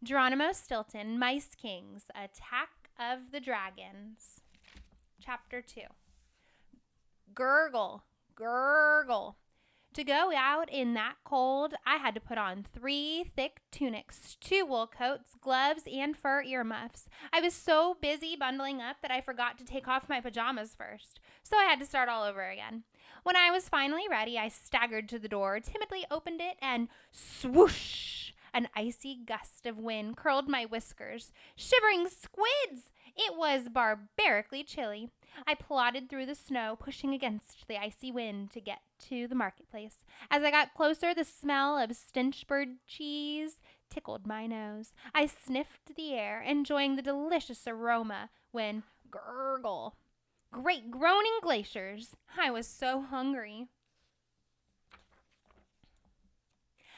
Geronimo, Stilton, Mice Kings, Attack of the Dragons. Chapter 2. Gurgle, gurgle. To go out in that cold, I had to put on 3 thick tunics, 2 wool coats, gloves, and fur earmuffs. I was so busy bundling up that I forgot to take off my pajamas first, so I had to start all over again. When I was finally ready, I staggered to the door, timidly opened it, and swoosh! An icy gust of wind curled my whiskers. Shivering squids! It was barbarically chilly. I plodded through the snow, pushing against the icy wind to get to the marketplace. As I got closer, the smell of Stinchbird cheese tickled my nose. I sniffed the air, enjoying the delicious aroma, when gurgle. Great groaning glaciers. I was so hungry.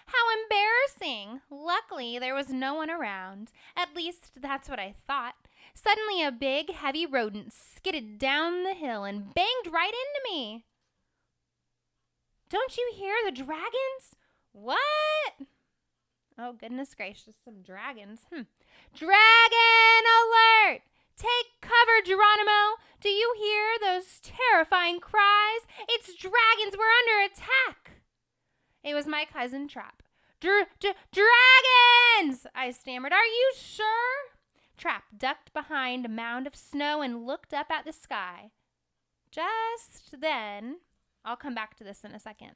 How embarrassing! Luckily, there was no one around. At least, that's what I thought. Suddenly, a big, heavy rodent skidded down the hill and banged right into me. Don't you hear the dragons? What? Oh, goodness gracious, some dragons. Dragon alert! Take cover, Geronimo! Do you hear those terrifying cries? It's dragons! We're under attack! It was my cousin Trap. Dragons! I stammered. Are you sure? Trap ducked behind a mound of snow and looked up at the sky. Just then, I'll come back to this in a second.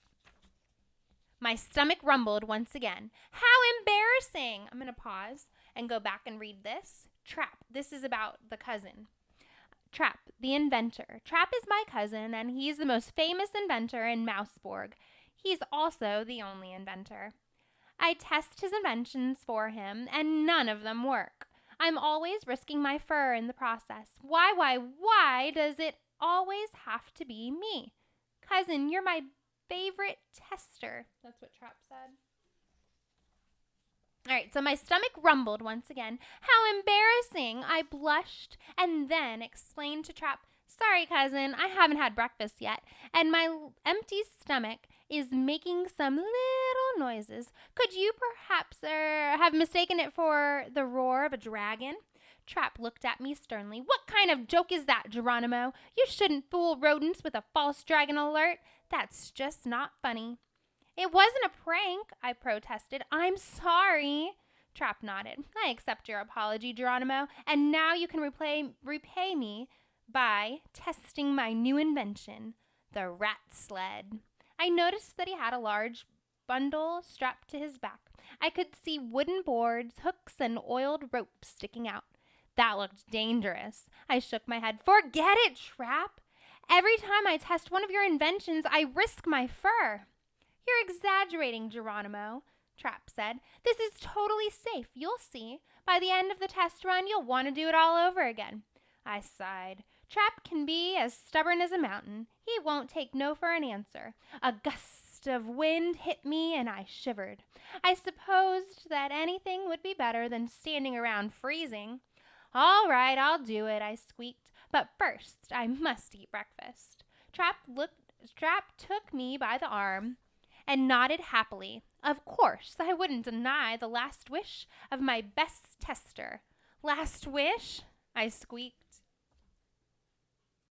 My stomach rumbled once again. How embarrassing! I'm going to pause and go back and read this. Trap. This is about the cousin. Trap, the inventor. Trap is my cousin, and he's the most famous inventor in Mouseborg. He's also the only inventor. I test his inventions for him, and none of them work. I'm always risking my fur in the process. Why does it always have to be me? Cousin, you're my favorite tester. That's what Trap said. All right, so my stomach rumbled once again. How embarrassing! I blushed and then explained to Trap, sorry, cousin, I haven't had breakfast yet, and my empty stomach is making some little noises. Could you perhaps have mistaken it for the roar of a dragon? Trap looked at me sternly. What kind of joke is that, Geronimo? You shouldn't fool rodents with a false dragon alert. That's just not funny. It wasn't a prank, I protested. I'm sorry. Trap nodded. I accept your apology, Geronimo, and now you can repay me by testing my new invention, the rat sled. I noticed that he had a large bundle strapped to his back. I could see wooden boards, hooks, and oiled ropes sticking out. That looked dangerous. I shook my head. Forget it, Trap. Every time I test one of your inventions, I risk my fur. You're exaggerating, Geronimo, Trap said. This is totally safe. You'll see. By the end of the test run, you'll want to do it all over again. I sighed. Trap can be as stubborn as a mountain. He won't take no for an answer. A gust of wind hit me, and I shivered. I supposed that anything would be better than standing around freezing. All right, I'll do it, I squeaked. But first, I must eat breakfast. Trap took me by the arm and nodded happily. Of course, I wouldn't deny the last wish of my best tester. Last wish? I squeaked.